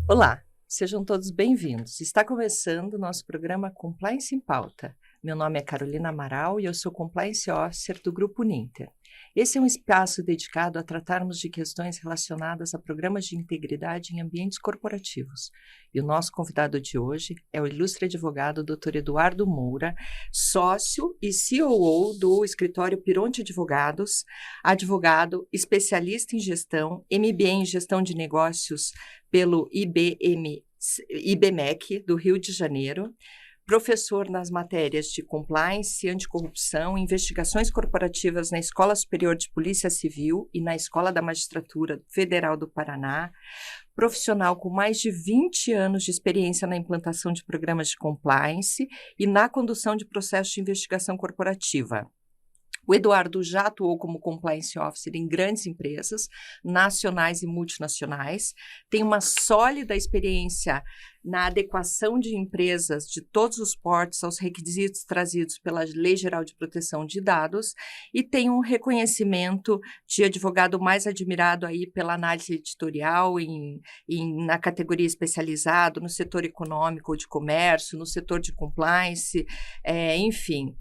Olá, sejam todos bem-vindos. Está começando o nosso programa Compliance em Pauta. Meu nome é Carolina Amaral e eu sou Compliance Officer do Grupo Ninter. Esse é um espaço dedicado a tratarmos de questões relacionadas a programas de integridade em ambientes corporativos. E o nosso convidado de hoje é o ilustre advogado Dr. Eduardo Moura, sócio e COO do escritório Pironte Advogados, advogado, especialista em gestão, MBA em gestão de negócios pelo IBMEC do Rio de Janeiro, professor nas matérias de compliance, anticorrupção, investigações corporativas na Escola Superior de Polícia Civil e na Escola da Magistratura Federal do Paraná, profissional com mais de 20 anos de experiência na implantação de programas de compliance e na condução de processos de investigação corporativa. O Eduardo já atuou como Compliance Officer em grandes empresas, nacionais e multinacionais, tem uma sólida experiência na adequação de empresas de todos os portes aos requisitos trazidos pela Lei Geral de Proteção de Dados e tem um reconhecimento de advogado mais admirado aí pela análise editorial na categoria especializado, no setor econômico ou de comércio, no setor de compliance, enfim.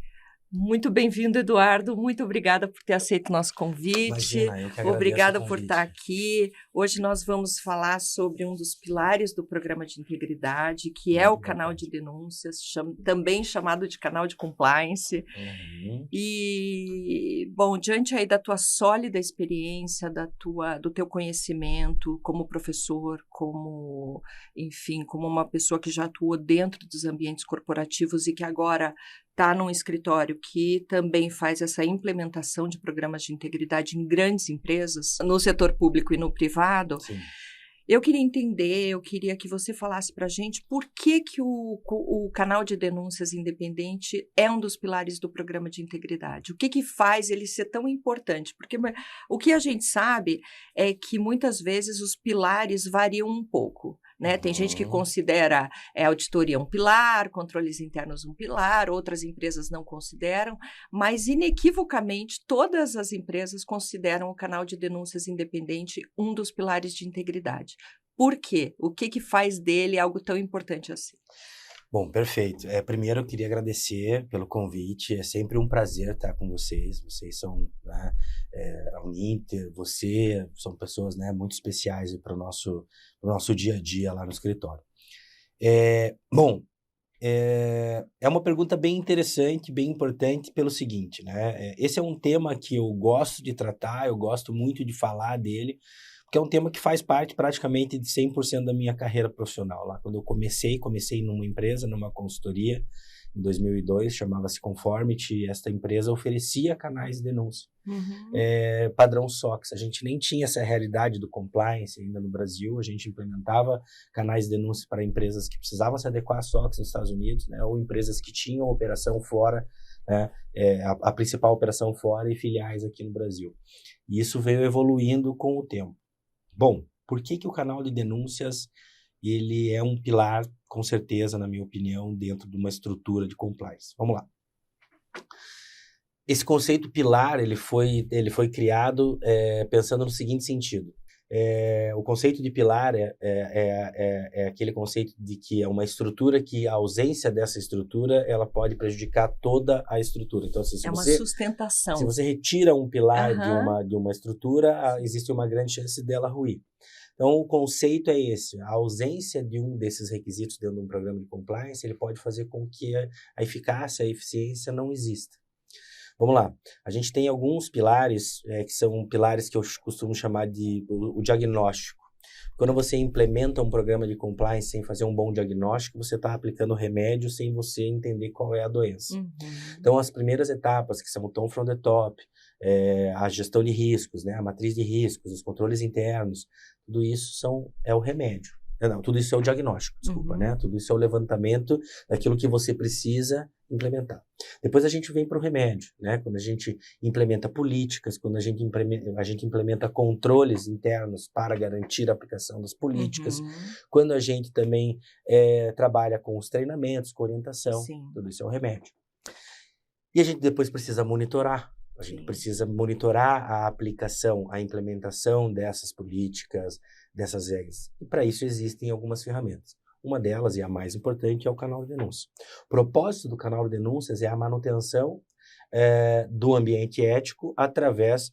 Muito bem-vindo, Eduardo. Muito obrigada por ter aceito o nosso convite. Imagina, eu que agradeço Obrigada o por convite. estar aqui. Hoje nós vamos falar sobre um dos pilares do programa de integridade, que é o canal de denúncias, também chamado de canal de compliance. Uhum. E, bom, diante aí da tua sólida experiência, do teu conhecimento como professor, como uma pessoa que já atuou dentro dos ambientes corporativos e que agora está num escritório que também faz essa implementação de programas de integridade em grandes empresas, no setor público e no privado. Sim. Eu queria que você falasse para a gente por que o canal de denúncias independente é um dos pilares do programa de integridade. O que faz ele ser tão importante? Porque o que a gente sabe é que muitas vezes os pilares variam um pouco. Né? Tem gente que considera auditoria um pilar, controles internos um pilar, outras empresas não consideram, mas inequivocamente todas as empresas consideram o canal de denúncias independente um dos pilares de integridade. Por quê? O que faz dele algo tão importante assim? Bom, perfeito. Primeiro eu queria agradecer pelo convite, é sempre um prazer estar com vocês. Vocês são, né, a Uninter, você, são pessoas, né, muito especiais para o nosso dia a dia lá no escritório. É uma pergunta bem interessante, bem importante pelo seguinte, né? Esse é um tema que eu gosto de tratar, eu gosto muito de falar dele, porque é um tema que faz parte praticamente de 100% da minha carreira profissional. Lá quando eu comecei numa empresa, numa consultoria, em 2002, chamava-se Conformity, e esta empresa oferecia canais de denúncia. Padrão SOX. A gente nem tinha essa realidade do compliance ainda no Brasil, a gente implementava canais de denúncia para empresas que precisavam se adequar a SOX nos Estados Unidos, né, ou empresas que tinham operação fora, né, a principal operação fora e filiais aqui no Brasil. E isso veio evoluindo com o tempo. Bom, por que o canal de denúncias ele é um pilar, com certeza, na minha opinião, dentro de uma estrutura de compliance? Vamos lá. Esse conceito pilar ele foi criado pensando no seguinte sentido. O conceito de pilar é aquele conceito de que é uma estrutura que a ausência dessa estrutura ela pode prejudicar toda a estrutura. Então, assim, uma sustentação. Se você retira um pilar de uma estrutura, existe uma grande chance dela ruir. Então, o conceito é esse. A ausência de um desses requisitos dentro de um programa de compliance, ele pode fazer com que a eficácia, a eficiência não exista. Vamos lá. A gente tem alguns pilares, que são pilares que eu costumo chamar de o diagnóstico. Quando você implementa um programa de compliance sem fazer um bom diagnóstico, você está aplicando remédio sem você entender qual é a doença. Então, as primeiras etapas, que são o tom from the top, a gestão de riscos, né, a matriz de riscos, os controles internos, tudo isso é o remédio. Não, tudo isso é o diagnóstico, desculpa, né? Tudo isso é o levantamento daquilo que você precisa implementar. Depois a gente vem para o remédio, né? Quando a gente implementa políticas, quando a gente implementa controles internos para garantir a aplicação das políticas, quando a gente também trabalha com os treinamentos, com orientação, tudo isso é o remédio. E a gente depois precisa monitorar. A gente precisa monitorar a aplicação, a implementação dessas políticas, dessas regras. E para isso existem algumas ferramentas. Uma delas, e a mais importante, é o canal de denúncia. O propósito do canal de denúncias é a manutenção do ambiente ético através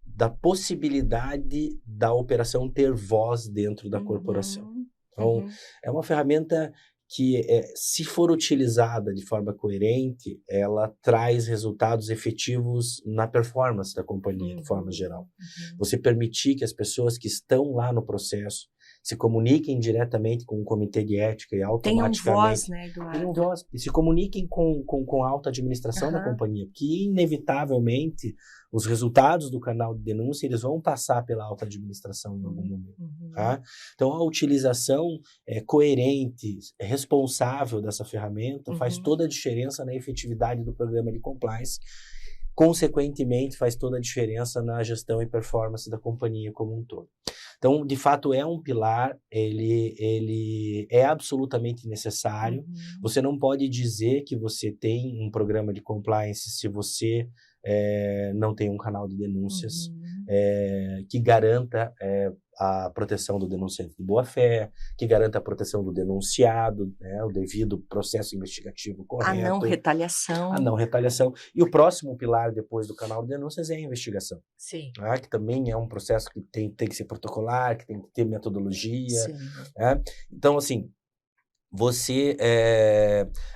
da possibilidade da operação ter voz dentro da corporação. Então, é uma ferramenta que, se for utilizada de forma coerente, ela traz resultados efetivos na performance da companhia, de forma geral. Você permitir que as pessoas que estão lá no processo se comuniquem diretamente com o comitê de ética e automaticamente... Tenham voz, né, Eduardo? Tenham voz. E se comuniquem com a alta administração da companhia, que inevitavelmente os resultados do canal de denúncia eles vão passar pela alta administração em algum momento. Tá? Então, a utilização coerente, responsável dessa ferramenta faz toda a diferença na efetividade do programa de compliance. Consequentemente, faz toda a diferença na gestão e performance da companhia como um todo. Então, de fato, é um pilar, ele é absolutamente necessário. Você não pode dizer que você tem um programa de compliance se você não tem um canal de denúncias que garanta a proteção do denunciante de boa-fé, que garanta a proteção do denunciado, né, o devido processo investigativo correto. A não retaliação. A não retaliação. E o próximo pilar depois do canal de denúncias é a investigação. Sim. Né, que também é um processo que tem que ser protocolar, que tem que ter metodologia. Sim. Né? Então, assim,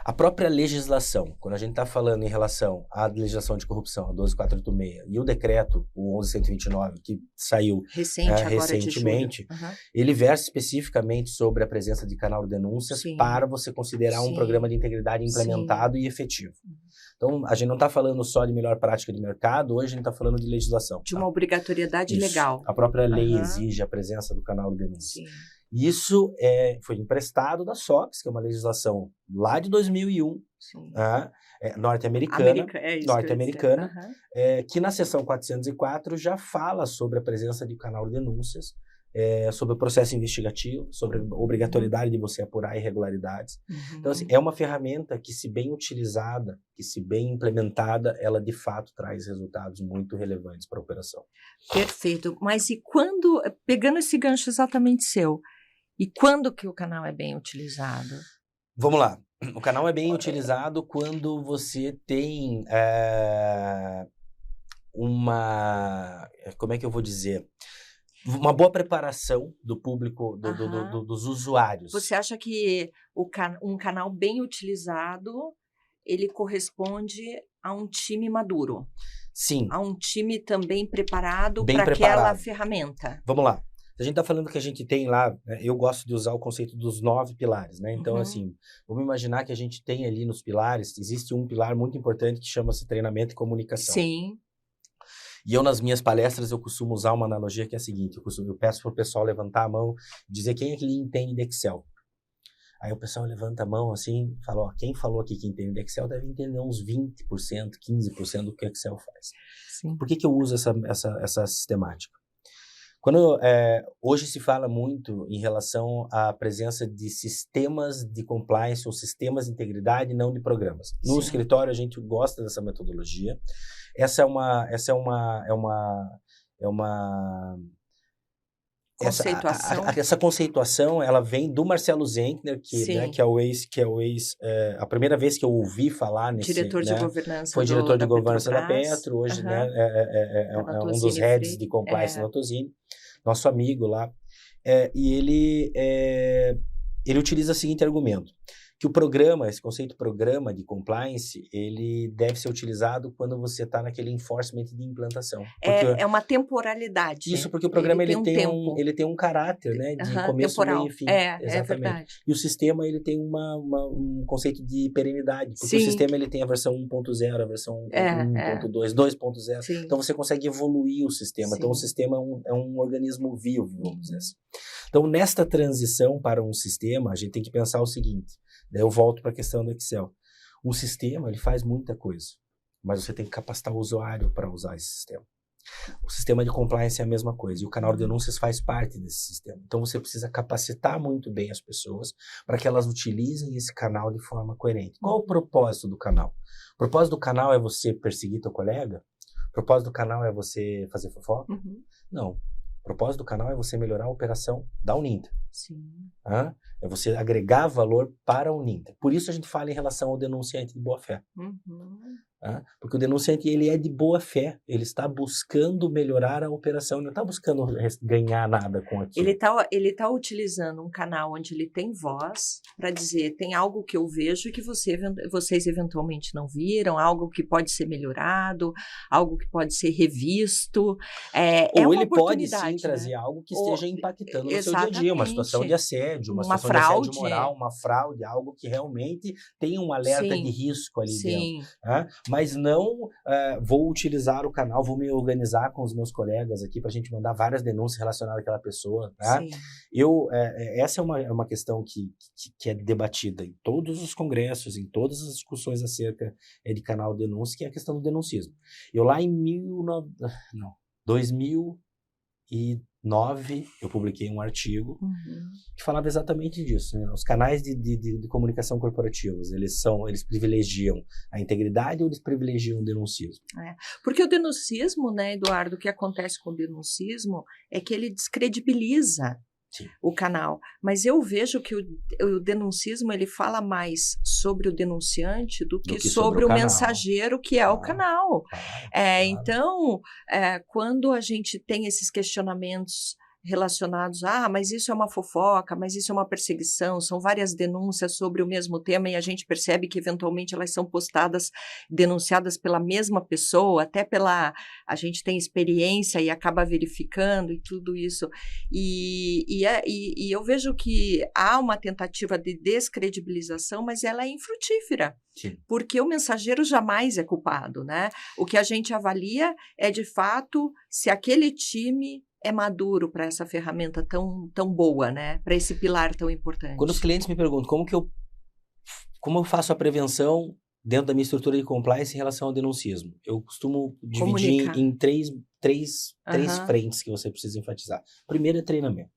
a própria legislação, quando a gente está falando em relação à legislação de corrupção, a 12486, e o decreto, o 11129, que saiu recentemente, ele versa especificamente sobre a presença de canal de denúncias para você considerar um programa de integridade implementado e efetivo. Então, a gente não está falando só de melhor prática de mercado, hoje a gente está falando de legislação. De uma obrigatoriedade legal. A própria lei exige a presença do canal de denúncia. Isso foi emprestado da SOX, que é uma legislação lá de 2001, norte-americana, que na seção 404 já fala sobre a presença de canal de denúncias, sobre o processo investigativo, sobre a obrigatoriedade de você apurar irregularidades. Então, assim, é uma ferramenta que, se bem utilizada, que se bem implementada, ela de fato traz resultados muito relevantes para a operação. Perfeito. Mas e quando, pegando esse gancho exatamente seu, e quando que o canal é bem utilizado? Vamos lá. O canal é bem utilizado quando você tem como é que eu vou dizer? Uma boa preparação do público, dos usuários. Você acha que um canal bem utilizado, ele corresponde a um time maduro? Sim. A um time também preparado para aquela ferramenta? Vamos lá. A gente está falando que a gente tem lá, né, eu gosto de usar o conceito dos 9 pilares, né? Então, assim, vamos imaginar que a gente tem ali nos pilares, existe um pilar muito importante que chama-se treinamento e comunicação. Sim. E eu, nas minhas palestras, eu costumo usar uma analogia que é a seguinte, eu peço para o pessoal levantar a mão e dizer quem é que entende de Excel. Aí o pessoal levanta a mão assim, fala, ó, quem falou aqui que entende de Excel deve entender uns 20%, 15% do que o Excel faz. Sim. Por que eu uso essa sistemática? Hoje se fala muito em relação à presença de sistemas de compliance ou sistemas de integridade, não de programas. No escritório a gente gosta dessa metodologia. Essa conceituação, ela vem do Marcelo Zenkner, que é o ex, a primeira vez que eu ouvi falar nesse... Diretor de governança foi diretor de governança da Petro, hoje é um dos heads de compliance na Tozini, nosso amigo lá, e ele utiliza o seguinte argumento, que o programa, esse conceito programa de compliance, ele deve ser utilizado quando você está naquele enforcement de implantação. É uma temporalidade. Isso, porque o programa ele tem um caráter, né, de começo, temporal. meio e fim. Exatamente. É verdade. E o sistema ele tem um conceito de perenidade, porque o sistema ele tem a versão 1.0, a versão 1.2, 2.0. Então você consegue evoluir o sistema. Sim. Então o sistema é um organismo vivo, vamos dizer assim. Então nesta transição para um sistema, a gente tem que pensar o seguinte. Daí eu volto para a questão do Excel. O sistema, ele faz muita coisa, mas você tem que capacitar o usuário para usar esse sistema. O sistema de compliance é a mesma coisa, e o canal de denúncias faz parte desse sistema. Então, você precisa capacitar muito bem as pessoas para que elas utilizem esse canal de forma coerente. Qual o propósito do canal? O propósito do canal é você perseguir teu colega? O propósito do canal é você fazer fofoca? Não. O propósito do canal é você melhorar a operação da Uninter. Sim. É você agregar valor para a Uninter. Por isso a gente fala em relação ao denunciante de boa-fé. Porque o denunciante, ele é de boa-fé. Ele está buscando melhorar a operação. Ele não está buscando ganhar nada com aquilo. Ele tá utilizando um canal onde ele tem voz para dizer, tem algo que eu vejo que vocês eventualmente não viram, algo que pode ser melhorado, algo que pode ser revisto. Ou ele pode sim trazer algo que esteja impactando no seu dia a dia, uma situação de assédio, uma situação fraude. De assédio moral, uma fraude, algo que realmente tem um alerta de risco ali dentro. Mas não vou utilizar o canal, vou me organizar com os meus colegas aqui para a gente mandar várias denúncias relacionadas àquela pessoa. Essa é uma questão que é debatida em todos os congressos, em todas as discussões acerca de canal de denúncia, que é a questão do denuncismo. Eu lá em 2009, eu publiquei um artigo que falava exatamente disso. Né? Os canais de comunicação corporativos, eles privilegiam a integridade ou eles privilegiam o denuncismo? Porque o denuncismo, né, Eduardo, o que acontece com o denuncismo é que ele descredibiliza o canal. Mas eu vejo que o denuncismo, ele fala mais sobre o denunciante do que sobre o mensageiro, que é o canal. Então, quando a gente tem esses questionamentos relacionados, mas isso é uma fofoca, mas isso é uma perseguição, são várias denúncias sobre o mesmo tema e a gente percebe que eventualmente elas são denunciadas pela mesma pessoa, até a gente tem experiência e acaba verificando e tudo isso, e eu vejo que há uma tentativa de descredibilização, mas ela é infrutífera. Sim. Porque o mensageiro jamais é culpado, né? O que a gente avalia é, de fato, se aquele time é maduro para essa ferramenta tão boa, né? Para esse pilar tão importante. Quando os clientes me perguntam como eu faço a prevenção dentro da minha estrutura de compliance em relação ao denuncismo, eu costumo dividir em três frentes que você precisa enfatizar. Primeiro é treinamento.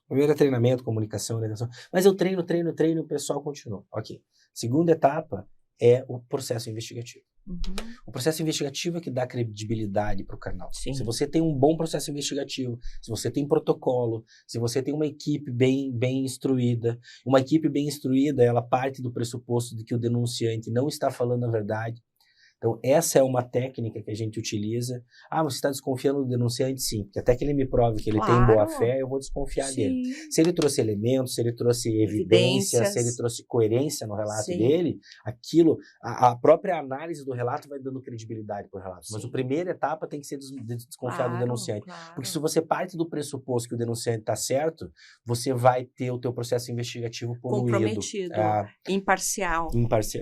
Primeiro é treinamento, comunicação, orientação. Mas eu treino e o pessoal continua. Ok. Segunda etapa é o processo investigativo. O processo investigativo é que dá credibilidade para o canal. Sim. Se você tem um bom processo investigativo, se você tem protocolo, se você tem uma equipe bem instruída, ela parte do pressuposto de que o denunciante não está falando a verdade. Então, essa é uma técnica que a gente utiliza. Você está desconfiando do denunciante? Sim, porque até que ele me prove que ele tem boa fé, eu vou desconfiar dele. Se ele trouxe elementos, se ele trouxe evidência, se ele trouxe coerência no relato dele, a própria análise do relato vai dando credibilidade para o relato. Mas a primeira etapa tem que ser desconfiar do denunciante. Porque se você parte do pressuposto que o denunciante está certo, você vai ter o teu processo investigativo poluído. Comprometido, imparcial.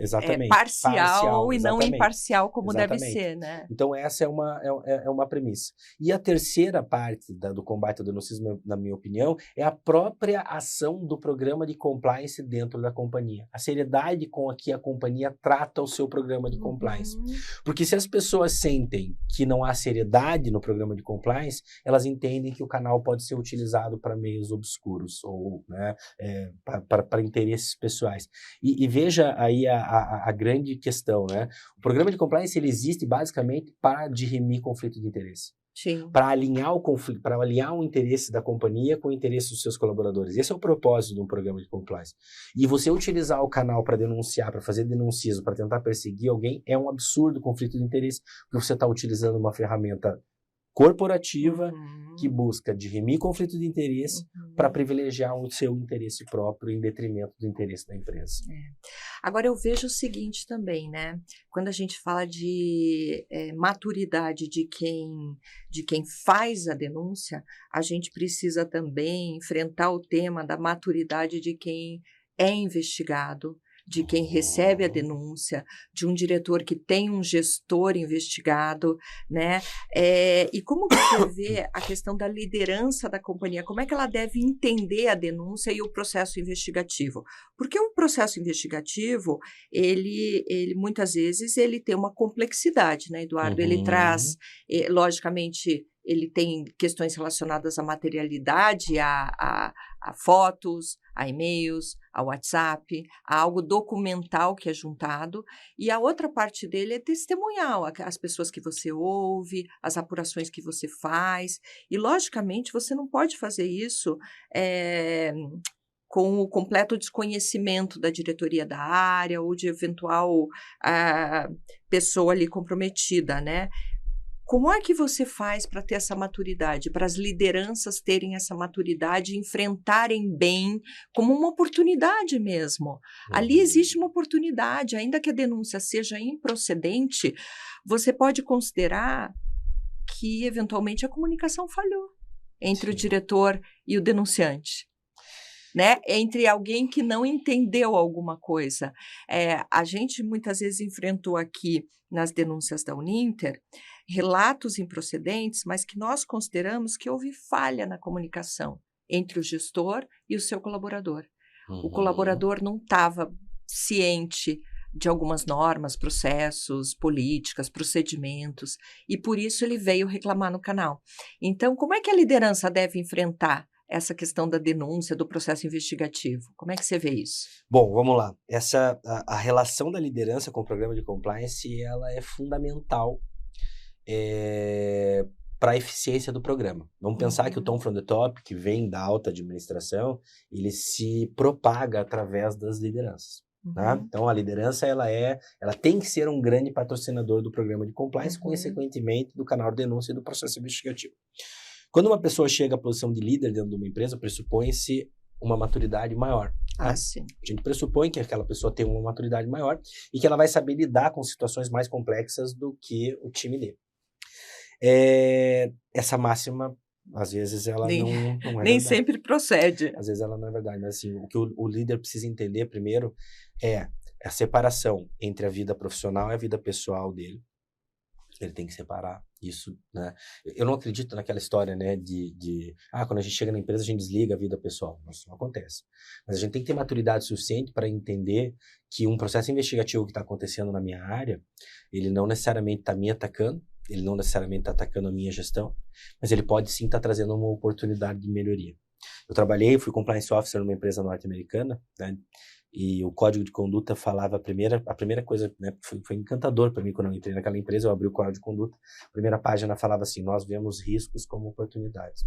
Exatamente. Parcial e não imparcial. Como Exatamente. Deve ser, né? Então, essa é uma premissa. E a terceira parte do combate ao denuncismo, na minha opinião, é a própria ação do programa de compliance dentro da companhia. A seriedade com que a companhia trata o seu programa de compliance. Porque se as pessoas sentem que não há seriedade no programa de compliance, elas entendem que o canal pode ser utilizado para meios obscuros ou para interesses pessoais. E veja aí a grande questão, né? O programa de compliance, ele existe basicamente para dirimir conflito de interesse. Para alinhar o conflito, para alinhar o interesse da companhia com o interesse dos seus colaboradores. Esse é o propósito de um programa de compliance. E você utilizar o canal para denunciar, para fazer denuncismo, para tentar perseguir alguém, é um absurdo conflito de interesse, porque você está utilizando uma ferramenta corporativa que busca dirimir conflito de interesse para privilegiar o seu interesse próprio em detrimento do interesse da empresa. Agora, eu vejo o seguinte também, né? Quando a gente fala de maturidade de quem faz a denúncia, a gente precisa também enfrentar o tema da maturidade de quem é investigado, de quem recebe a denúncia, de um diretor que tem um gestor investigado, né? E como que você vê a questão da liderança da companhia? Como é que ela deve entender a denúncia e o processo investigativo? Porque o processo investigativo, ele muitas vezes ele tem uma complexidade, né, Eduardo? Ele traz, logicamente, ele tem questões relacionadas à materialidade, a fotos, a e-mails, a WhatsApp, a algo documental que é juntado, e a outra parte dele é testemunhal, as pessoas que você ouve, as apurações que você faz, e logicamente você não pode fazer isso com o completo desconhecimento da diretoria da área ou de eventual pessoa ali comprometida, né? Como é que você faz para ter essa maturidade, para as lideranças terem essa maturidade e enfrentarem bem como uma oportunidade mesmo? Ali existe uma oportunidade, ainda que a denúncia seja improcedente, você pode considerar que eventualmente a comunicação falhou entre o diretor e o denunciante. Né? Entre alguém que não entendeu alguma coisa. A gente muitas vezes enfrentou aqui nas denúncias da Uninter relatos improcedentes, mas que nós consideramos que houve falha na comunicação entre o gestor e o seu colaborador. O colaborador não estava ciente de algumas normas, processos, políticas, procedimentos, e por isso ele veio reclamar no canal. Então, como é que a liderança deve enfrentar essa questão da denúncia, do processo investigativo? Como é que você vê isso? Bom, vamos lá. A relação da liderança com o programa de compliance, ela é fundamental para a eficiência do programa. Vamos pensar que o Tom from the Top, que vem da alta administração, ele se propaga através das lideranças. Tá? Então, a liderança ela tem que ser um grande patrocinador do programa de compliance, consequentemente do canal de denúncia e do processo investigativo. Quando uma pessoa chega à posição de líder dentro de uma empresa, pressupõe-se uma maturidade maior. Tá? Sim. A gente pressupõe que aquela pessoa tem uma maturidade maior e que ela vai saber lidar com situações mais complexas do que o time dele. Essa máxima, às vezes, ela não é nem verdade. sempre procede. Às vezes ela não é verdade, mas assim, o que o líder precisa entender primeiro é a separação entre a vida profissional e a vida pessoal dele. Ele tem que separar isso, né? Eu não acredito naquela história, né, quando a gente chega na empresa, a gente desliga a vida pessoal. Isso não acontece. Mas a gente tem que ter maturidade suficiente para entender que um processo investigativo que está acontecendo na minha área, ele não necessariamente está me atacando, ele não necessariamente está atacando a minha gestão, mas ele pode sim estar trazendo uma oportunidade de melhoria. Eu fui compliance officer numa empresa norte-americana, né? E o código de conduta falava a primeira coisa, né, foi encantador para mim quando eu entrei naquela empresa, eu abri o código de conduta, a primeira página falava assim: nós vemos riscos como oportunidades.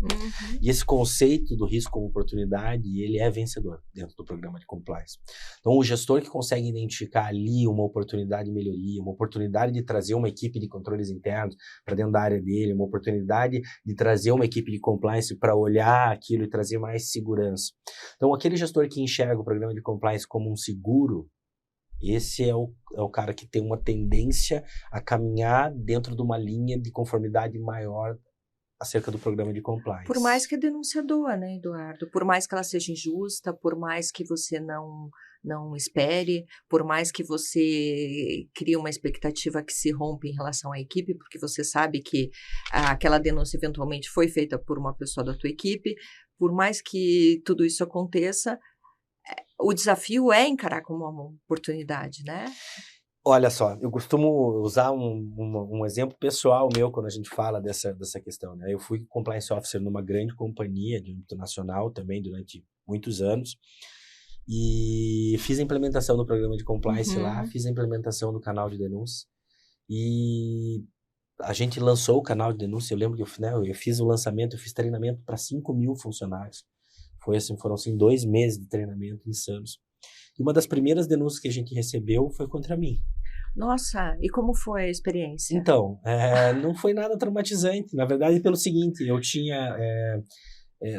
E esse conceito do risco como oportunidade, ele é vencedor dentro do programa de compliance. Então, o gestor que consegue identificar ali uma oportunidade de melhoria, uma oportunidade de trazer uma equipe de controles internos para dentro da área dele, uma oportunidade de trazer uma equipe de compliance para olhar aquilo e trazer mais segurança. Então, aquele gestor que enxerga o programa de compliance como um seguro, esse é o cara que tem uma tendência a caminhar dentro de uma linha de conformidade maior acerca do programa de compliance. Por mais que a denúncia doa, né, Eduardo? Por mais que ela seja injusta, por mais que você não espere, por mais que você crie uma expectativa que se rompe em relação à equipe, porque você sabe que aquela denúncia eventualmente foi feita por uma pessoa da tua equipe, por mais que tudo isso aconteça, o desafio é encarar como uma oportunidade, né? Olha só, eu costumo usar um exemplo pessoal meu quando a gente fala dessa questão, né? Eu fui compliance officer numa grande companhia de âmbito nacional também durante muitos anos e fiz a implementação do programa de compliance lá, fiz a implementação do canal de denúncia e a gente lançou o canal de denúncia. Eu lembro que eu fiz o lançamento, eu fiz treinamento para 5.000 funcionários. Foram 2 meses de treinamento insanos. E uma das primeiras denúncias que a gente recebeu foi contra mim. Nossa, e como foi a experiência? Então, não foi nada traumatizante. Na verdade, pelo seguinte,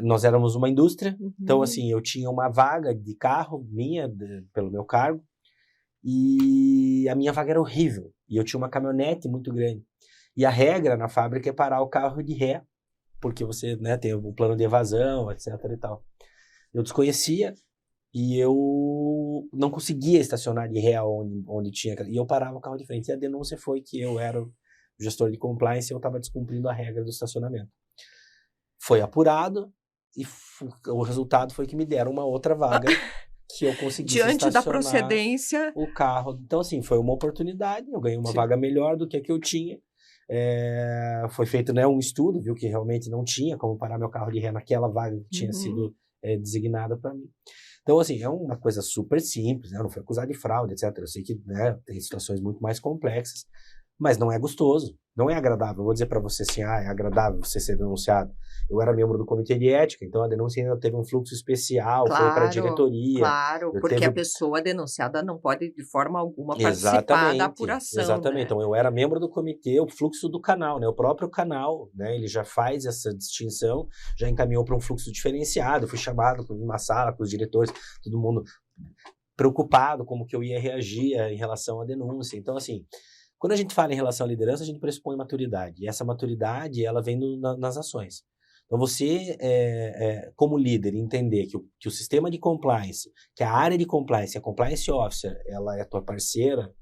nós éramos uma indústria, então assim, eu tinha uma vaga de carro minha, pelo meu cargo, e a minha vaga era horrível. E eu tinha uma caminhonete muito grande. E a regra na fábrica é parar o carro de ré, porque você, né, tem o plano de evasão, etc. e tal. Eu desconhecia E eu não conseguia estacionar de ré onde tinha. E eu parava o carro de frente. E a denúncia foi que eu era o gestor de compliance e eu estava descumprindo a regra do estacionamento. Foi apurado e o resultado foi que me deram uma outra vaga que eu conseguisse diante da estacionar procedência. o carro. Então, assim, foi uma oportunidade. Eu ganhei uma vaga melhor do que a que eu tinha. Foi feito, né, um estudo, viu que realmente não tinha como parar meu carro de ré naquela vaga que tinha sido designada para mim. Então, assim, é uma coisa super simples, né? Eu não fui acusado de fraude, etc. Eu sei que, né, tem situações muito mais complexas, mas não é gostoso, não é agradável. Eu vou dizer para você assim, é agradável você ser denunciado. Eu era membro do comitê de ética, então a denúncia ainda teve um fluxo especial, foi para a diretoria. Claro, porque a pessoa denunciada não pode de forma alguma participar da apuração. Exatamente, né? Então eu era membro do comitê, o fluxo do canal, né? O próprio canal, né? Ele já faz essa distinção, já encaminhou para um fluxo diferenciado. Eu fui chamado para uma sala com os diretores, todo mundo preocupado como que eu ia reagir em relação à denúncia. Então, assim, quando a gente fala em relação à liderança, a gente pressupõe maturidade. E essa maturidade, ela vem nas ações. Então, você, como líder, entender que o sistema de compliance, que a área de compliance, a compliance officer, ela é tua parceira,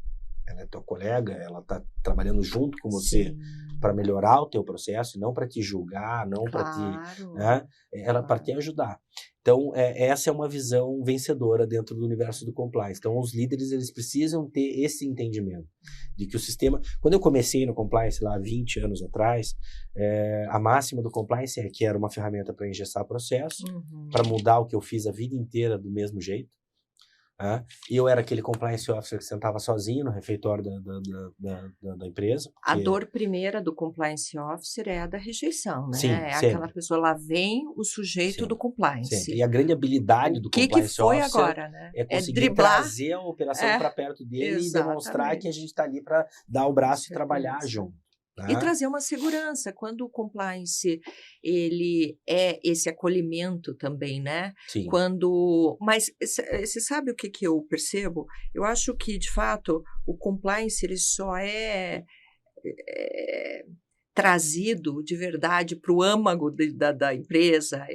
ela é tua colega, ela está trabalhando junto com você para melhorar o teu processo, não para te julgar, não para te... Né? Ela para te ajudar. Então, essa é uma visão vencedora dentro do universo do compliance. Então, os líderes, eles precisam ter esse entendimento de que o sistema... Quando eu comecei no compliance lá 20 anos atrás, a máxima do compliance é que era uma ferramenta para engessar processo, para mudar o que eu fiz a vida inteira do mesmo jeito. E eu era aquele compliance officer que sentava sozinho no refeitório da empresa. A dor primeira do compliance officer é a da rejeição, né? Sim, aquela pessoa, lá vem o sujeito do compliance. Sempre. E a grande habilidade do compliance foi officer agora, né? é conseguir driblar, trazer a operação para perto dele e demonstrar que a gente está ali para dar o braço e trabalhar junto. E trazer uma segurança. Quando o compliance, ele é esse acolhimento também, né? Sim. Mas você sabe o que eu percebo? Eu acho que, de fato, o compliance ele só é trazido de verdade para o âmago da empresa.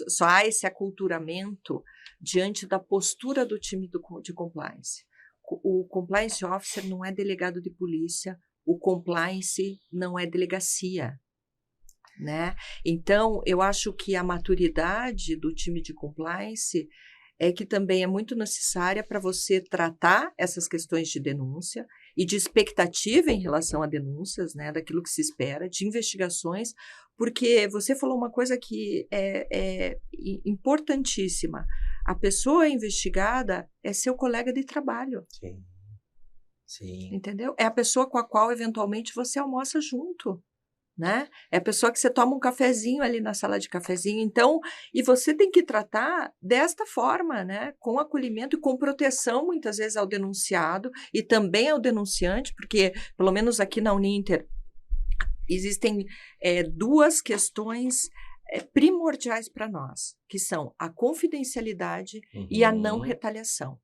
Só há esse aculturamento diante da postura do time de compliance. O compliance officer não é delegado de polícia, o compliance não é delegacia, né? Então, eu acho que a maturidade do time de compliance é que também é muito necessária para você tratar essas questões de denúncia e de expectativa em relação a denúncias, né? Daquilo que se espera, de investigações, porque você falou uma coisa que é importantíssima. A pessoa investigada é seu colega de trabalho. Sim. Sim. Entendeu? É a pessoa com a qual, eventualmente, você almoça junto, né? É a pessoa que você toma um cafezinho ali na sala de cafezinho. Então, e você tem que tratar desta forma, né? Com acolhimento e com proteção, muitas vezes, ao denunciado e também ao denunciante, porque, pelo menos aqui na Uninter, existem duas questões primordiais para nós, que são a confidencialidade e a não retaliação.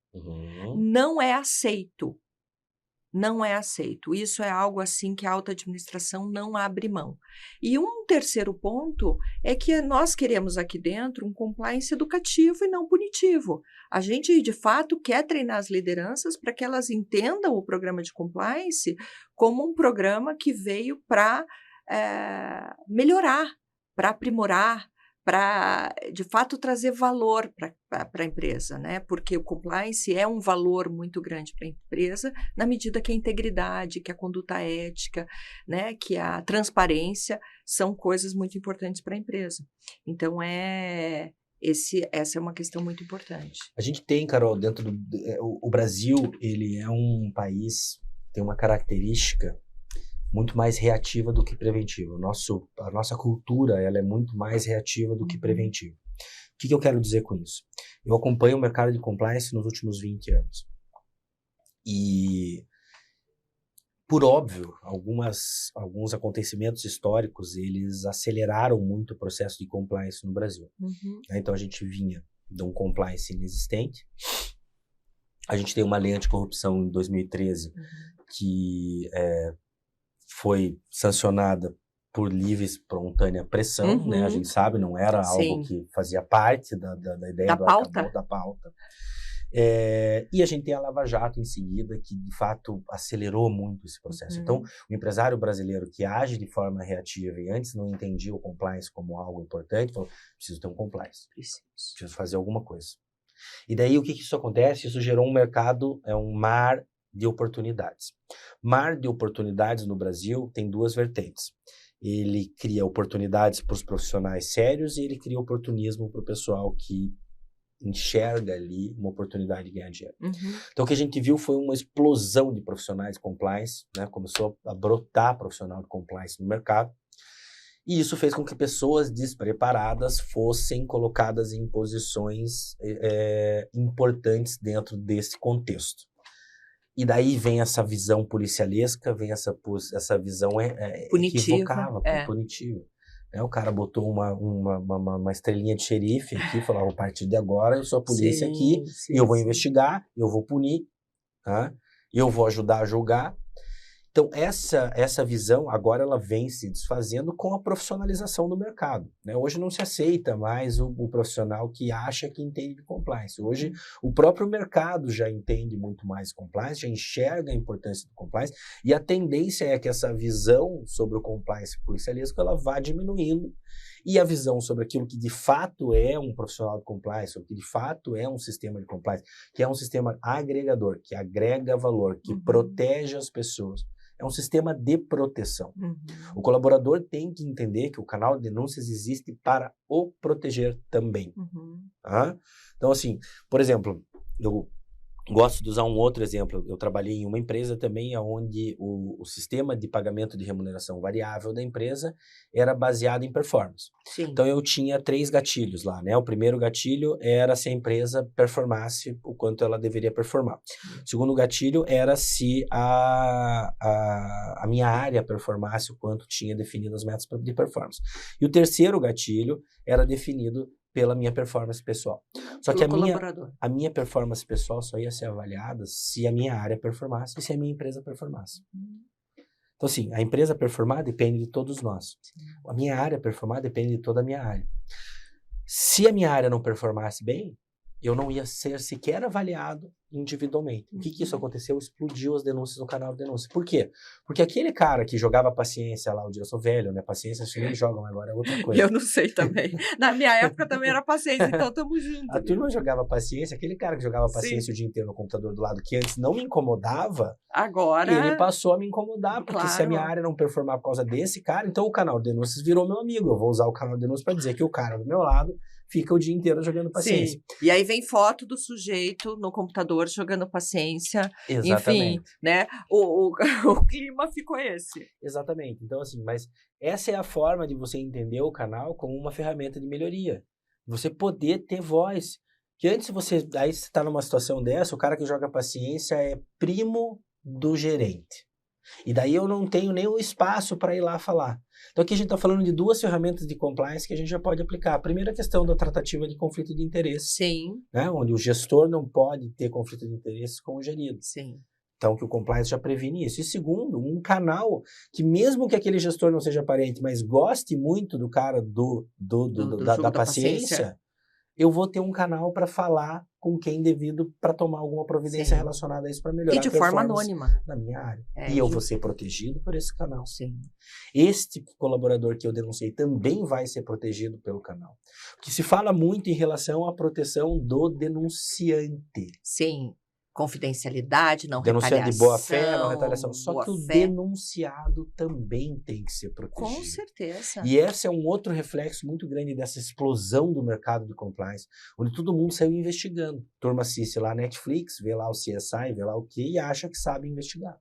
Não é aceito. Não é aceito. Isso é algo assim que a alta administração não abre mão. E um terceiro ponto é que nós queremos aqui dentro um compliance educativo e não punitivo. A gente, de fato, quer treinar as lideranças para que elas entendam o programa de compliance como um programa que veio para melhorar, para aprimorar, para, de fato, trazer valor para a empresa, né? Porque o compliance é um valor muito grande para a empresa, na medida que a integridade, que a conduta ética, né? Que a transparência são coisas muito importantes para a empresa. Então, essa é uma questão muito importante. A gente tem, Carol, dentro o Brasil, ele é um país, tem uma característica muito mais reativa do que preventiva. A nossa cultura, ela é muito mais reativa do que preventiva. O que eu quero dizer com isso? Eu acompanho o mercado de compliance nos últimos 20 anos. E, por óbvio, alguns acontecimentos históricos, eles aceleraram muito o processo de compliance no Brasil. Então, a gente vinha de um compliance inexistente. A gente tem uma lei anticorrupção em 2013 que foi sancionada por livre e espontânea pressão, né? A gente sabe, não era algo que fazia parte da ideia do arcabouço, da pauta. E a gente tem a Lava Jato em seguida, que de fato acelerou muito esse processo. Então, o empresário brasileiro que age de forma reativa e antes não entendia o compliance como algo importante, falou, preciso ter um compliance, preciso fazer alguma coisa. E daí o que isso acontece? Isso gerou um mercado, um mar de oportunidades. Mar de oportunidades no Brasil tem duas vertentes. Ele cria oportunidades para os profissionais sérios e ele cria oportunismo para o pessoal que enxerga ali uma oportunidade de ganhar dinheiro. Então, o que a gente viu foi uma explosão de profissionais de compliance, né? Começou a brotar profissional de compliance no mercado, e isso fez com que pessoas despreparadas fossem colocadas em posições importantes dentro desse contexto. E daí vem essa visão policialesca, vem essa visão equivocada, punitiva. O cara botou uma estrelinha de xerife aqui e falou, a partir de agora eu sou a polícia aqui, e eu vou investigar, eu vou punir, tá? Eu vou ajudar a julgar. Então, essa visão, agora ela vem se desfazendo com a profissionalização do mercado, né? Hoje não se aceita mais o profissional que acha que entende de compliance. Hoje, o próprio mercado já entende muito mais compliance, já enxerga a importância do compliance, e a tendência é que essa visão sobre o compliance policialesco, ela vá diminuindo, e a visão sobre aquilo que de fato é um profissional de compliance, ou que de fato é um sistema de compliance, que é um sistema agregador, que agrega valor, que protege as pessoas, é um sistema de proteção. O colaborador tem que entender que o canal de denúncias existe para o proteger também. Tá? Então, assim, por exemplo, eu gosto de usar um outro exemplo. Eu trabalhei em uma empresa também onde o sistema de pagamento de remuneração variável da empresa era baseado em performance. Então, eu tinha 3 gatilhos lá, né? O primeiro gatilho era se a empresa performasse o quanto ela deveria performar. O segundo gatilho era se a minha área performasse o quanto tinha definido as metas de performance. E o terceiro gatilho era definido pela minha performance pessoal. Só que a minha performance pessoal só ia ser avaliada se a minha área performasse e se a minha empresa performasse. Então, assim, a empresa performar depende de todos nós. A minha área performar depende de toda a minha área. Se a minha área não performasse bem, eu não ia ser sequer avaliado individualmente. O que isso aconteceu? Explodiu as denúncias no canal de denúncia. Por quê? Porque aquele cara que jogava paciência lá, eu sou velho, né? Paciência, acho que nem jogam agora, é outra coisa. Eu não sei também. Na minha época também era paciência, então tamo junto. A turma jogava paciência, aquele cara que jogava paciência o dia inteiro no computador do lado, que antes não me incomodava, agora ele passou a me incomodar, porque se a minha área não performar por causa desse cara, então o canal de denúncias virou meu amigo. Eu vou usar o canal de denúncias para dizer que o cara do meu lado fica o dia inteiro jogando paciência. E aí vem foto do sujeito no computador jogando paciência. Exatamente. Enfim, né? O clima ficou esse. Exatamente. Então, assim, mas essa é a forma de você entender o canal como uma ferramenta de melhoria. Você poder ter voz. Que antes você está numa situação dessa, o cara que joga paciência é primo do gerente. E daí eu não tenho nem o espaço para ir lá falar. Então aqui a gente está falando de 2 ferramentas de compliance que a gente já pode aplicar. A primeira questão da tratativa de conflito de interesse. Sim. Né? Onde o gestor não pode ter conflito de interesse com o gerido. Sim. Então que o compliance já previne isso. E segundo, um canal que mesmo que aquele gestor não seja parente, mas goste muito do cara da paciência, eu vou ter um canal para falar com quem devido para tomar alguma providência relacionada a isso para melhorar a performance forma anônima na minha área. E eu vou ser protegido por esse canal. Sim. Este colaborador que eu denunciei também vai ser protegido pelo canal. Porque se fala muito em relação à proteção do denunciante. Sim. Confidencialidade, não denunciante retaliação. De boa-fé, não retaliação. Só que o denunciado também tem que ser protegido. Com certeza. E esse é um outro reflexo muito grande dessa explosão do mercado de compliance, onde todo mundo saiu investigando. Turma assiste lá a Netflix, vê lá o CSI, vê lá o quê, e acha que sabe investigar.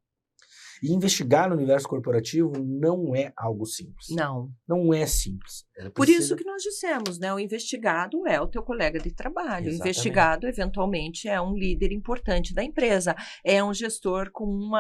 E investigar no universo corporativo não é algo simples. Não. Não é simples. Por isso que nós dissemos, né? O investigado é o teu colega de trabalho. Exatamente. O investigado, eventualmente, é um líder importante da empresa. É um gestor com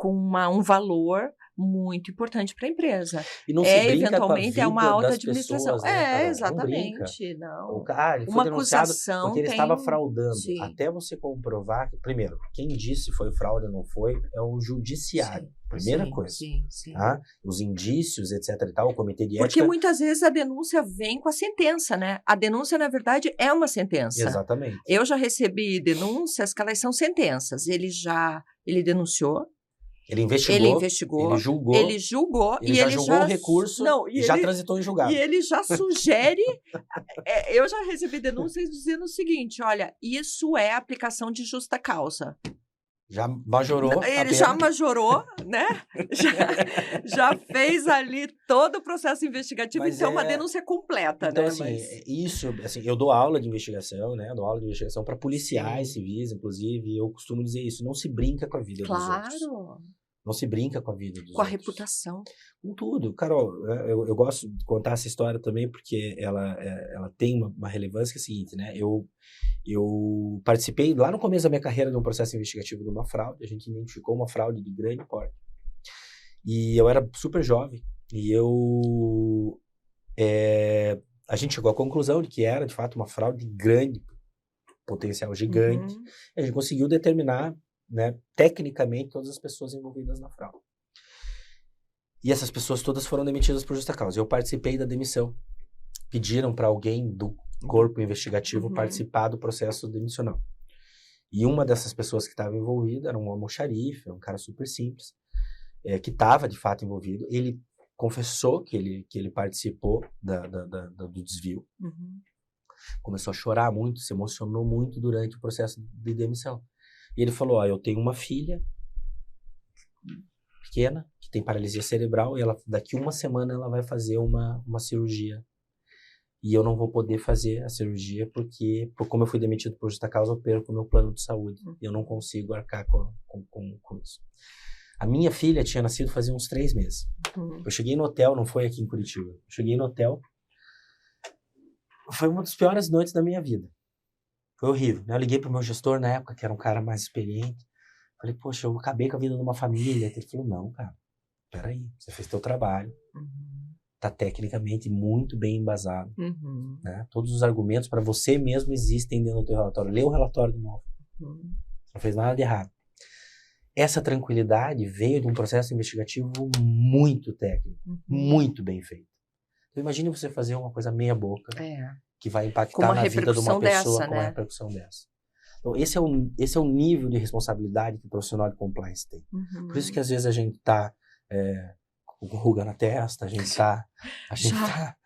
um valor, muito importante para a empresa. E não se brinca eventualmente, com a vida uma alta das administração. pessoas, né, Carol? Exatamente. Não. Ele foi Uma denunciado acusação porque ele estava fraudando. Sim. Até você comprovar que, primeiro, quem disse se foi fraude ou não foi é o judiciário. Sim. Primeira coisa. Sim. Tá? Os indícios, etc e tal, o comitê de ética... Porque muitas vezes a denúncia vem com a sentença, né? A denúncia, na verdade, é uma sentença. Exatamente. Eu já recebi denúncias que elas são sentenças. Ele denunciou. Ele investigou. Ele julgou. Ele já julgou o recurso e já transitou em julgado. E ele já sugere... eu já recebi denúncias dizendo o seguinte, olha, isso é aplicação de justa causa. Já majorou. Ele já majorou, né? já fez ali todo o processo investigativo, então é uma denúncia completa, então, né? Assim, eu dou aula de investigação, né? Dou aula de investigação para policiais civis, inclusive, e eu costumo dizer isso, não se brinca com a vida dos outros. Claro. Não se brinca com a vida dos outros. Com a reputação. Com tudo. Carol, eu gosto de contar essa história também porque ela tem uma relevância que é a seguinte, né? Eu participei lá no começo da minha carreira de um processo investigativo de uma fraude. A gente identificou uma fraude de grande porte. E eu era super jovem. E a gente chegou à conclusão de que era, de fato, uma fraude de grande potencial, gigante. E a gente conseguiu determinar, né, tecnicamente, todas as pessoas envolvidas na fraude. E essas pessoas todas foram demitidas por justa causa. Eu participei da demissão. Pediram para alguém do corpo investigativo participar do processo demissional. E uma dessas pessoas que estava envolvida era um almoxarife, um cara super simples, que estava, de fato, envolvido. Ele confessou que ele participou do desvio. Começou a chorar muito, se emocionou muito durante o processo de demissão. E ele falou, eu tenho uma filha pequena, que tem paralisia cerebral, e daqui uma semana ela vai fazer uma cirurgia. E eu não vou poder fazer a cirurgia porque, como eu fui demitido por justa causa, eu perco o meu plano de saúde. E eu não consigo arcar com isso. A minha filha tinha nascido fazia uns 3 meses. Eu cheguei no hotel, não foi aqui em Curitiba. Eu cheguei no hotel, foi uma das piores noites da minha vida. Foi horrível, né? Eu liguei pro meu gestor na época, que era um cara mais experiente. Falei, poxa, eu acabei com a vida de uma família. Ele falou, não, cara, peraí, você fez teu trabalho. Tá tecnicamente muito bem embasado. Né? Todos os argumentos para você mesmo existem dentro do teu relatório. Lê o relatório de novo. Não fez nada de errado. Essa tranquilidade veio de um processo investigativo muito técnico, muito bem feito. Então, imagine você fazer uma coisa meia boca que vai impactar na vida de uma pessoa com uma repercussão dessa. Então, esse é o nível de responsabilidade que o profissional de compliance tem. Por isso que às vezes a gente tá com ruga na testa, a gente tá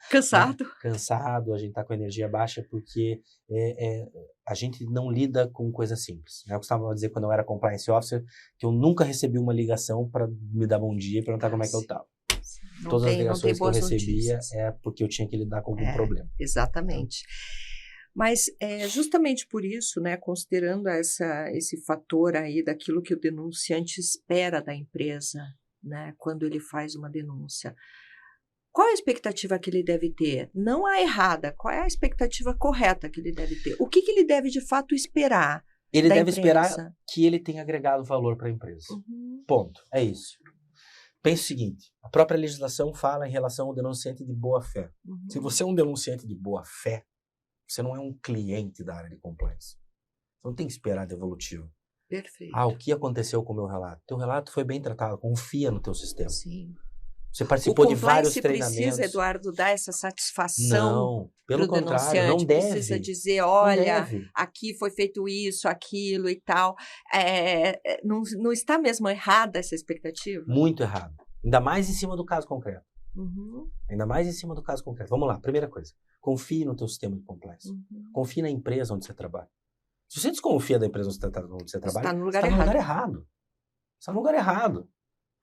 cansado. Cansado, a gente tá com energia baixa porque a gente não lida com coisas simples. Eu costumava dizer quando eu era compliance officer que eu nunca recebi uma ligação para me dar bom dia e perguntar como é que eu tava. Todas as ligações que eu recebia é porque eu tinha que lidar com algum problema. Exatamente. Mas justamente por isso, né, considerando esse fator aí daquilo que o denunciante espera da empresa, né, quando ele faz uma denúncia, qual é a expectativa que ele deve ter? Não a errada, qual é a expectativa correta que ele deve ter? O que ele deve de fato esperar? Ele deve esperar que ele tenha agregado valor para a empresa. Ponto. É isso. Pense o seguinte, a própria legislação fala em relação ao denunciante de boa-fé. Se você é um denunciante de boa-fé, você não é um cliente da área de compliance. Você não tem que esperar devolutivo. Perfeito. O que aconteceu com o meu relato? Teu relato foi bem tratado, confia no teu sistema. Sim. Você participou de vários treinamentos. O compliance precisa, Eduardo, dar essa satisfação. Não, pelo contrário, não deve. Precisa dizer, olha, aqui foi feito isso, aquilo e tal. Não está mesmo errada essa expectativa? Muito errado. Ainda mais em cima do caso concreto. Ainda mais em cima do caso concreto. Vamos lá, primeira coisa. Confie no teu sistema de compliance. Confie na empresa onde você trabalha. Se você desconfia da empresa onde você trabalha, você está no lugar errado. Você está no lugar errado.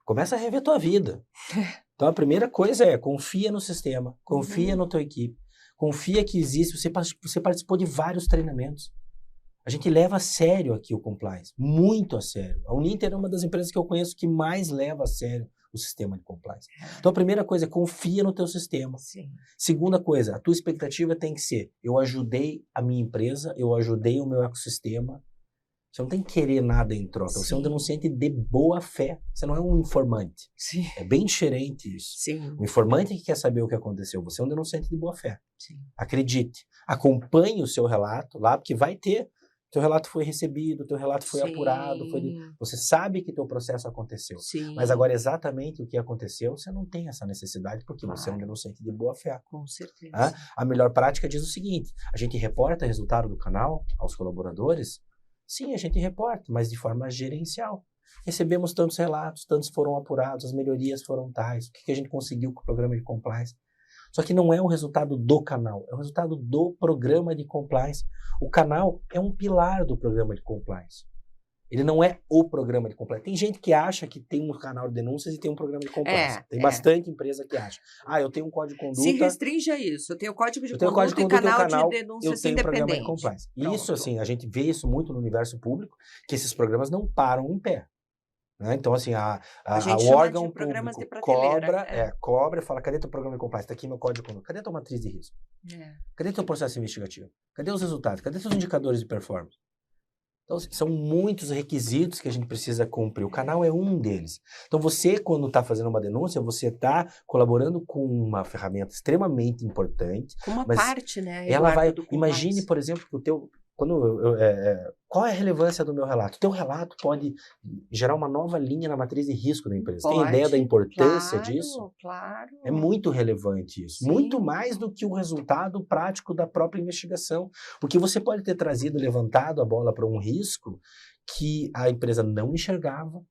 Começa a rever tua vida. Então, a primeira coisa é confia no sistema, confia na tua equipe, confia que existe, você participou de vários treinamentos. A gente leva a sério aqui o compliance, muito a sério. A Uninter é uma das empresas que eu conheço que mais leva a sério o sistema de compliance. Então, a primeira coisa é confia no teu sistema. Sim. Segunda coisa, a tua expectativa tem que ser, eu ajudei a minha empresa, eu ajudei o meu ecossistema Você não tem que querer nada em troca. Você é um denunciante de boa fé. Você não é um informante. Sim. É bem diferente isso. Sim. O informante que quer saber o que aconteceu. Você é um denunciante de boa fé. Sim. Acredite. Acompanhe o seu relato lá, porque vai ter. Teu relato foi recebido, teu relato foi apurado. Você sabe que teu processo aconteceu. Sim. Mas agora exatamente o que aconteceu, você não tem essa necessidade, porque você é um denunciante de boa fé. Com certeza. A melhor prática diz o seguinte: a gente reporta resultado do canal aos colaboradores? Sim, a gente reporta, mas de forma gerencial. Recebemos tantos relatos, tantos foram apurados, as melhorias foram tais, o que a gente conseguiu com o programa de compliance. Só que não é o resultado do canal, é o resultado do programa de compliance. O canal é um pilar do programa de compliance. Ele não é o programa de compliance. Tem gente que acha que tem um canal de denúncias e tem um programa de compliance. Tem bastante empresa que acha. Eu tenho um código de conduta. Se restringe a isso. Eu tenho código de conduta e canal de denúncias independente. Eu tenho programa de compliance. Isso, assim, a gente vê isso muito no universo público, que esses programas não param em pé. Né? Então, assim, o órgão público cobra e fala: cadê teu programa de compliance? Está aqui meu código de conduta. Cadê tua matriz de risco? Cadê teu processo investigativo? Cadê os resultados? Cadê teus indicadores de performance? Então, são muitos requisitos que a gente precisa cumprir. O canal é um deles. Então, você, quando está fazendo uma denúncia, você está colaborando com uma ferramenta extremamente importante. Uma parte, né? Ela vai... Imagine, por exemplo, que o teu... qual é a relevância do meu relato? O teu relato pode gerar uma nova linha na matriz de risco da empresa. Tem ideia da importância disso? Claro. É muito relevante isso. Sim. Muito mais do que o resultado prático da própria investigação. Porque você pode ter levantado a bola para um risco que a empresa não enxergava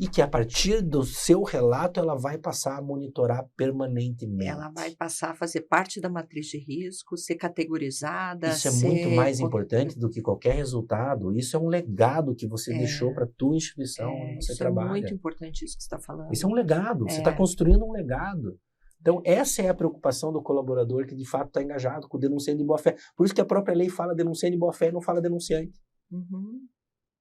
e que a partir do seu relato ela vai passar a monitorar permanentemente. Ela vai passar a fazer parte da matriz de risco, ser categorizada. Isso é muito mais importante do que qualquer resultado. Isso é um legado que você deixou para a tua instituição onde você trabalha. É muito importante isso que você está falando. Isso é um legado. Você está construindo um legado. Então, essa é a preocupação do colaborador que, de fato, está engajado com o denunciante de boa-fé. Por isso que a própria lei fala denunciante de boa-fé e não fala denunciante. Uhum.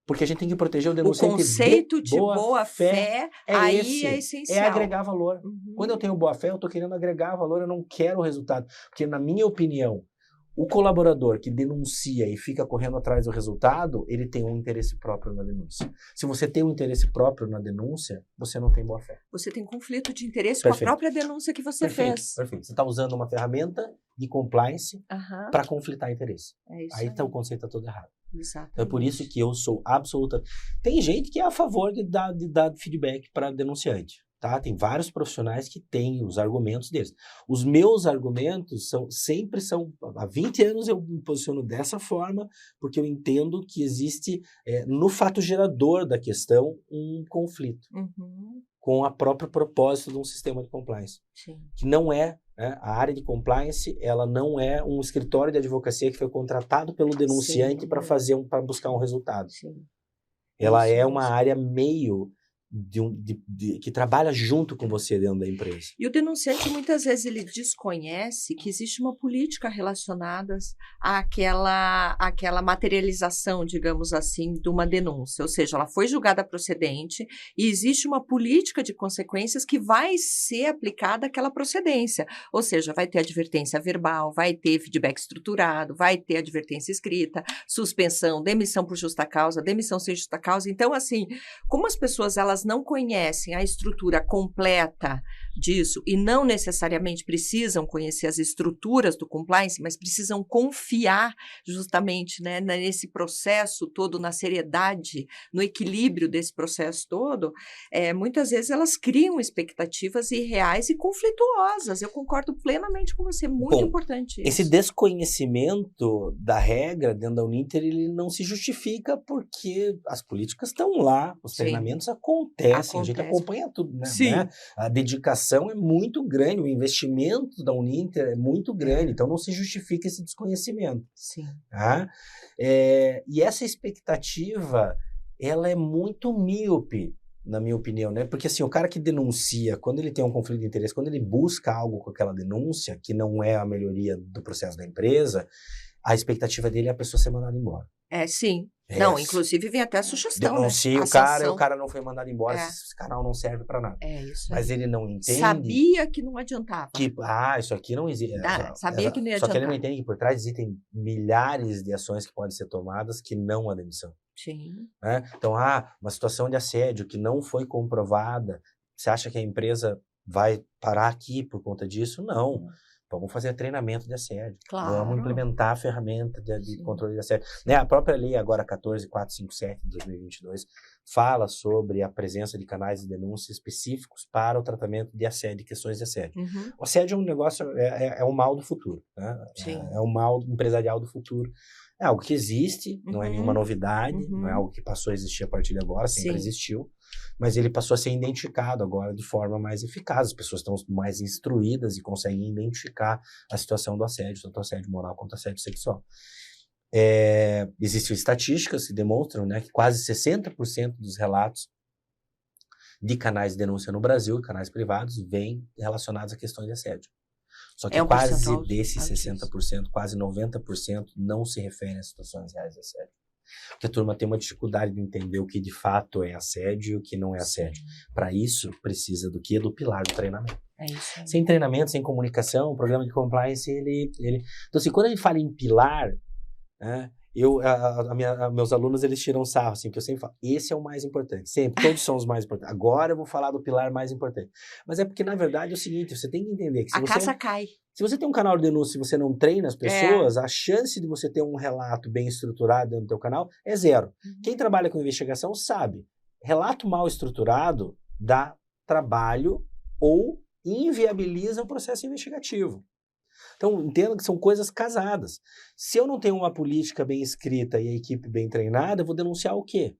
Porque a gente tem que proteger o denunciante. O conceito de boa-fé aí é essencial. É agregar valor. Uhum. Quando eu tenho boa-fé, eu estou querendo agregar valor, eu não quero o resultado. Porque, na minha opinião, o colaborador que denuncia e fica correndo atrás do resultado, ele tem um interesse próprio na denúncia. Se você tem um interesse próprio na denúncia, você não tem boa-fé. Você tem conflito de interesse com a própria denúncia que você fez. Perfeito. Você está usando uma ferramenta de compliance para conflitar interesse. É isso aí tá, o conceito está todo errado. Exatamente. Então, é por isso que eu sou absoluta... Tem gente que é a favor de dar feedback para denunciante. Tá? Tem vários profissionais que têm os argumentos deles. Os meus argumentos sempre são... Há 20 anos eu me posiciono dessa forma, porque eu entendo que existe, no fato gerador da questão, um conflito com a própria propósito de um sistema de compliance. Sim. Que não é... A área de compliance, ela não é um escritório de advocacia que foi contratado pelo denunciante para buscar um resultado. Sim. Ela é uma área meio que trabalha junto com você dentro da empresa. E o denunciante, muitas vezes, ele desconhece que existe uma política relacionada àquela materialização, digamos assim, de uma denúncia. Ou seja, ela foi julgada procedente e existe uma política de consequências que vai ser aplicada àquela procedência. Ou seja, vai ter advertência verbal, vai ter feedback estruturado, vai ter advertência escrita, suspensão, demissão por justa causa, demissão sem justa causa. Então, assim, como as pessoas elas não conhecem a estrutura completa disso e não necessariamente precisam conhecer as estruturas do compliance, mas precisam confiar justamente, né, nesse processo todo, na seriedade, no equilíbrio desse processo todo, muitas vezes elas criam expectativas irreais e conflituosas. Eu concordo plenamente com você, muito importante isso. Esse desconhecimento da regra dentro da Uninter, ele não se justifica porque as políticas estão lá, os treinamentos acontecem, a gente acompanha tudo, né? A dedicação é muito grande, o investimento da Uninter é muito grande, então não se justifica esse desconhecimento. Sim. Tá? E essa expectativa, ela é muito míope, na minha opinião, né? Porque assim, o cara que denuncia, quando ele tem um conflito de interesse, quando ele busca algo com aquela denúncia, que não é a melhoria do processo da empresa, a expectativa dele é a pessoa ser mandada embora. Sim. É. Não, inclusive vem até a sugestão, Denuncia né? o cara e o cara não foi mandado embora, esse canal não serve para nada. Isso Mas aí. ele não entende... Sabia que não adiantava. Isso aqui não existe. Sabia que não ia adiantar. Só que ele não entende que por trás existem milhares de ações que podem ser tomadas que não a demissão. Sim. Né? Então, uma situação de assédio que não foi comprovada, você acha que a empresa vai parar aqui por conta disso? Não. Vamos fazer treinamento de assédio. Claro. Vamos implementar a ferramenta de controle de assédio. Né? A própria lei agora 14457 de 2022 fala sobre a presença de canais de denúncia específicos para o tratamento de assédio, questões de assédio. Uhum. O assédio é um negócio, é um mal do futuro. Né? Sim. É um mal empresarial do futuro. É algo que existe, não é nenhuma novidade, não é algo que passou a existir a partir de agora, sempre existiu, mas ele passou a ser identificado agora de forma mais eficaz. As pessoas estão mais instruídas e conseguem identificar a situação do assédio, tanto assédio moral quanto assédio sexual. Existem estatísticas que demonstram, né, que quase 60% dos relatos de canais de denúncia no Brasil, canais privados, vêm relacionados a questões de assédio. Só que quase desses 60%, quase 90% não se referem a situações reais de assédio. Porque a turma tem uma dificuldade de entender o que de fato é assédio e o que não é assédio. Para isso, precisa do quê? Do pilar do treinamento. Isso aí. Sem treinamento, sem comunicação, o programa de compliance, ele... Então, assim, quando a gente fala em pilar, né, meus alunos, eles tiram sarro, assim, porque eu sempre falo, esse é o mais importante, sempre, todos são os mais importantes. Agora eu vou falar do pilar mais importante. Mas é porque, na verdade, é o seguinte, você tem que entender que a casa cai. Se você tem um canal de denúncia e você não treina as pessoas, a chance de você ter um relato bem estruturado dentro do teu canal é zero. Quem trabalha com investigação sabe, relato mal estruturado dá trabalho ou inviabiliza o processo investigativo. Então, entenda que são coisas casadas. Se eu não tenho uma política bem escrita e a equipe bem treinada, eu vou denunciar o quê?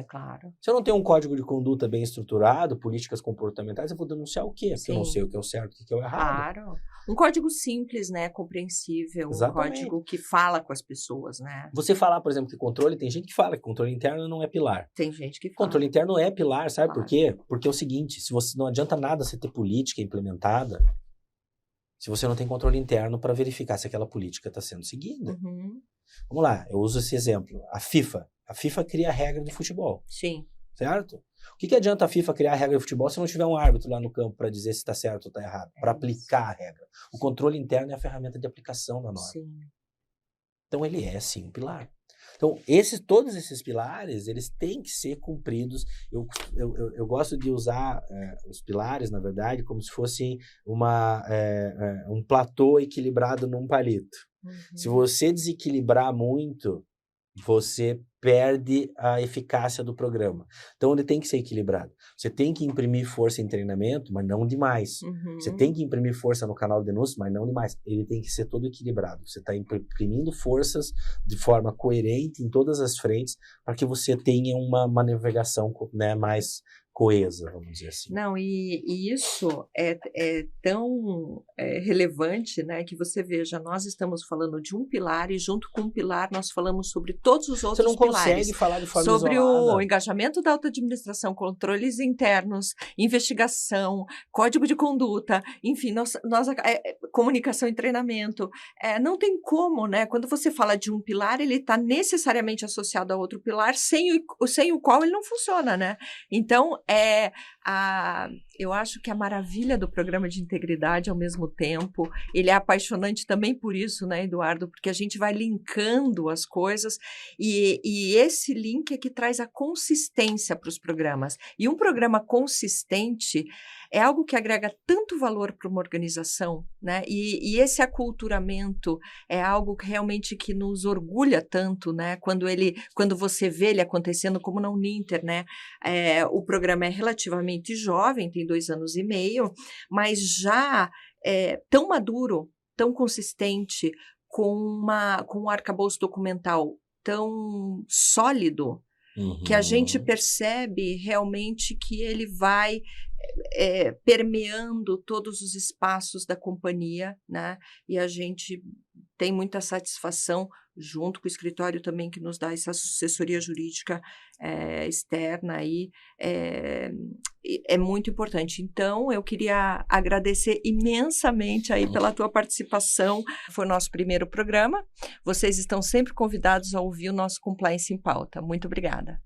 Claro. Se eu não tenho um código de conduta bem estruturado, políticas comportamentais, eu vou denunciar o quê? Porque eu não sei o que é o certo e o que é o errado. Claro. Um código simples, né? Compreensível. Exatamente. Um código que fala com as pessoas, né? Você falar, por exemplo, que controle, tem gente que fala que controle interno não é pilar. Tem gente que fala. Controle interno é pilar, sabe por quê? Porque é o seguinte, se você não adianta nada você ter política implementada se você não tem controle interno para verificar se aquela política está sendo seguida. Vamos lá, eu uso esse exemplo. A FIFA. A FIFA cria a regra de futebol. Sim. Certo? O que adianta a FIFA criar a regra de futebol se não tiver um árbitro lá no campo para dizer se está certo ou está errado? Para aplicar a regra. O controle interno é a ferramenta de aplicação da norma. Sim. Então ele é sim um pilar. Então todos esses pilares, eles têm que ser cumpridos. Eu gosto de usar os pilares, na verdade, como se fossem um platô equilibrado num palito. Se você desequilibrar muito, você perde a eficácia do programa. Então, ele tem que ser equilibrado. Você tem que imprimir força em treinamento, mas não demais. Você tem que imprimir força no canal de denúncia, mas não demais. Ele tem que ser todo equilibrado. Você está imprimindo forças de forma coerente em todas as frentes para que você tenha uma navegação, né, mais coesa, vamos dizer assim. Não, e isso é tão relevante, né, que você veja, nós estamos falando de um pilar e junto com um pilar nós falamos sobre todos os outros pilares. Você não consegue falar de forma sobre isolada. O engajamento da alta administração, controles internos, investigação, código de conduta, enfim, comunicação e treinamento. Não tem como, né, quando você fala de um pilar, ele está necessariamente associado a outro pilar, sem o qual ele não funciona, né? Então, eu acho que a maravilha do programa de integridade, ao mesmo tempo, ele é apaixonante também por isso, né, Eduardo? Porque a gente vai linkando as coisas e esse link é que traz a consistência para os programas. E um programa consistente é algo que agrega tanto valor para uma organização, né? E esse aculturamento é algo que realmente que nos orgulha tanto, né? Quando você vê ele acontecendo, como na Uninter, né? O programa é relativamente jovem, tem 2 anos e meio, mas já tão maduro, tão consistente, com um arcabouço documental tão sólido, que a gente percebe realmente que ele vai permeando todos os espaços da companhia, né? E a gente tem muita satisfação, junto com o escritório também, que nos dá essa assessoria jurídica externa aí, é muito importante. Então, eu queria agradecer imensamente aí pela tua participação. Foi o nosso primeiro programa. Vocês estão sempre convidados a ouvir o nosso Compliance em Pauta. Muito obrigada.